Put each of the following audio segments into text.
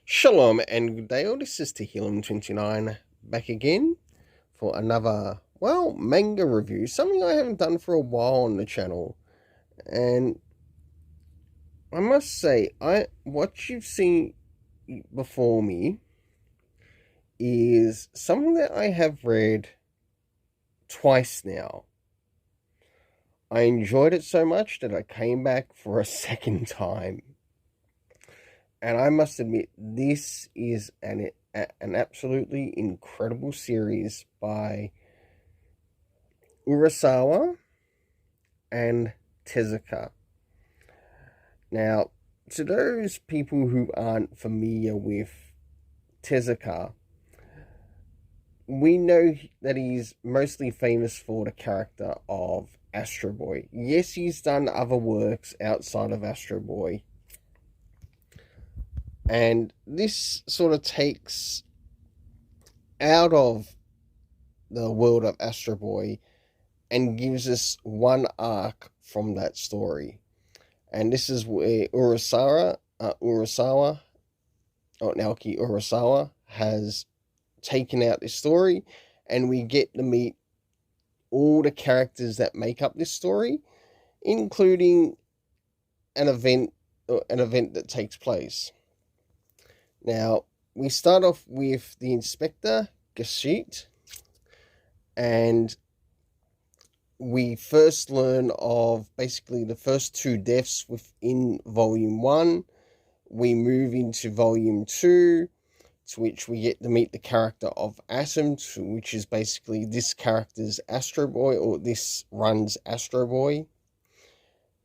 Shalom and good day, all. This is Tehillim29 back again for another, manga review. Something I haven't done for a while on the channel. And I must say, what you've seen before me is something that I have read twice now. I enjoyed it so much that I came back for a second time. And I must admit, this is an absolutely incredible series by Urasawa and Tezuka. Now, to those people who aren't familiar with Tezuka, we know that he's mostly famous for the character of Astro Boy. Yes, he's done other works outside of Astro Boy. And this sort of takes out of the world of Astro Boy and gives us one arc from that story. And this is where Naoki Urasawa has taken out this story, and we get to meet all the characters that make up this story, including an event that takes place. Now, we start off with the Inspector Gashit, and we first learn of basically the first two deaths within Volume 1. We move into Volume 2, to which we get to meet the character of Atom, which is basically this character's Astro Boy, or this run's Astro Boy.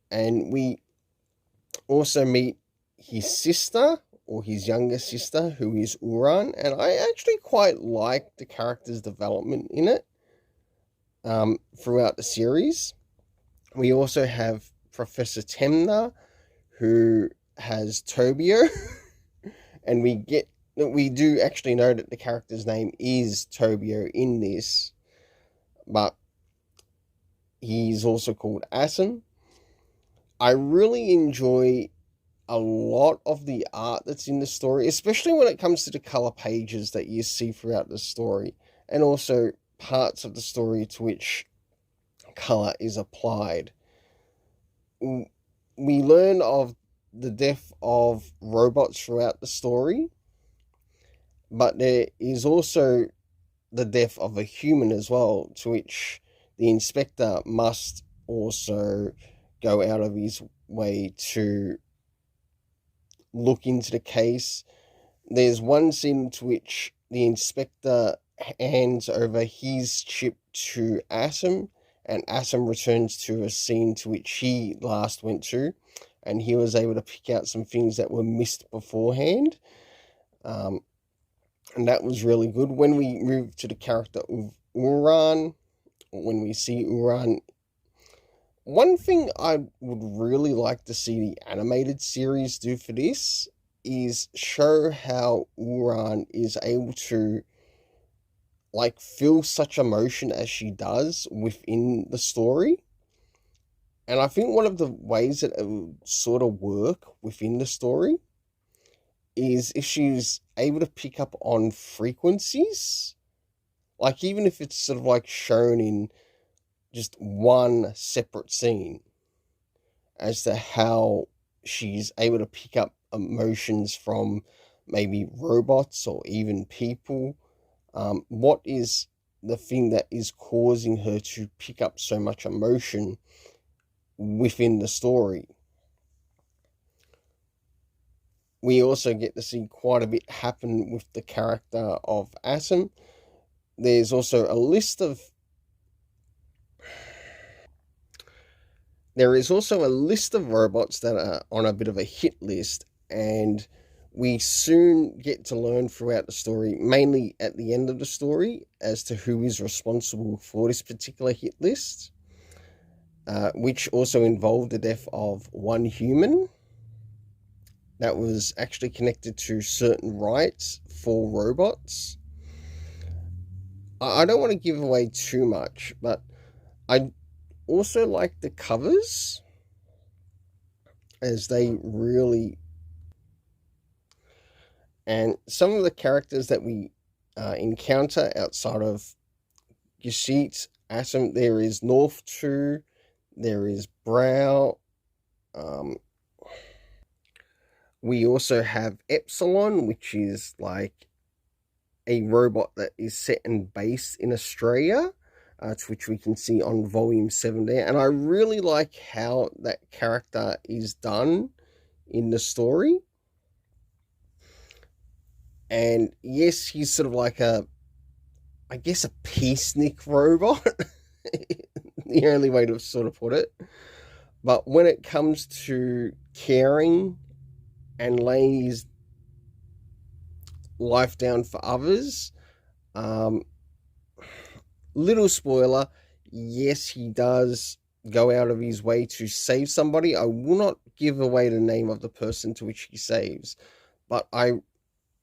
And we also meet his sister, or his younger sister, who is Uran, and I actually quite like the character's development in it. Throughout the series. We also have Professor Temna, who has Tobio, and we do actually know that the character's name is Tobio in this, but he's also called Asim. I really enjoy a lot of the art that's in the story, especially when it comes to the color pages that you see throughout the story, and also parts of the story to which color is applied. We learn of the death of robots throughout the story, but there is also the death of a human as well, to which the inspector must also go out of his way to look into the case. There's one scene to which the inspector hands over his chip to Atom, and Atom returns to a scene to which he last went to, and he was able to pick out some things that were missed beforehand. And that was really good. When we move to the character of Uran, when we see Uran, one thing I would really like to see the animated series do for this is show how Uran is able to feel such emotion as she does within the story. And I think one of the ways that it would sort of work within the story is if she's able to pick up on frequencies, even if it's sort of shown in just one separate scene, as to how she's able to pick up emotions from maybe robots or even people. What is the thing that is causing her to pick up so much emotion within the story? We also get to see quite a bit happen with the character of Atom. There's also a list of robots that are on a bit of a hit list, and we soon get to learn throughout the story, mainly at the end of the story, as to who is responsible for this particular hit list, which also involved the death of one human that was actually connected to certain rights for robots. I don't want to give away too much, but I also like the covers, as they really And some of the characters that we encounter outside of Gashit Atom, there is North 2, there is Brow. Um, we also have Epsilon, which is like a robot that is set and based in Australia, which we can see on Volume 7 there. And I really like how that character is done in the story. And yes, he's sort of like I guess, a peacenik robot. The only way to sort of put it. But when it comes to caring and laying his life down for others, little spoiler, yes, he does go out of his way to save somebody. I will not give away the name of the person to which he saves, but I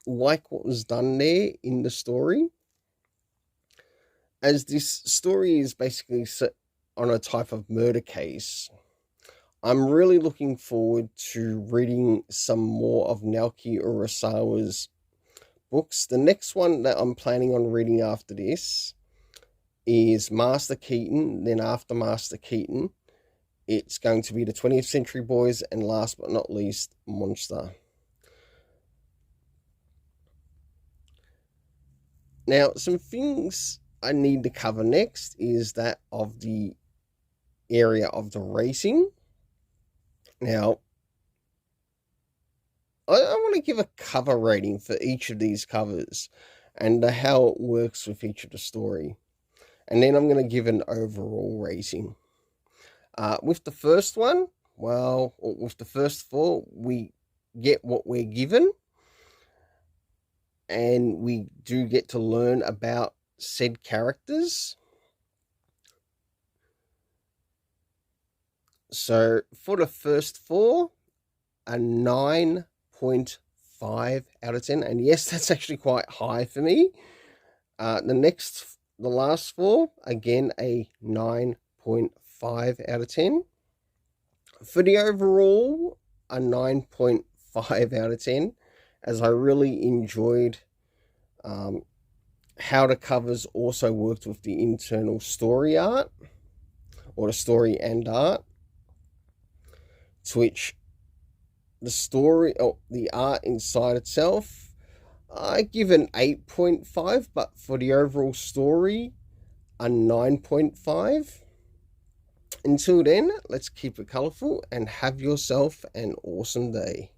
like what was done there in the story. As this story is basically set on a type of murder case, I'm really looking forward to reading some more of Naoki Urasawa's books. The next one that I'm planning on reading after this is Master Keaton. Then after Master Keaton, it's going to be the 20th Century Boys, and last but not least, Monster. Now, some things I need to cover next is that of the area of the racing. Now, I want to give a cover rating for each of these covers and how it works with each of the story. And then I'm going to give an overall rating. With the first one, well, with the first four, we get what we're given. And we do get to learn about said characters. So for the first four, a 9.5 out of 10. And yes, that's actually quite high for me. The last four, again, a 9.5 out of 10. For the overall, a 9.5 out of 10, as I really enjoyed how the covers also worked with the internal story art, or the story and art, to which the story, or the art inside itself, I give an 8.5, but for the overall story, a 9.5. Until then, let's keep it colourful and have yourself an awesome day.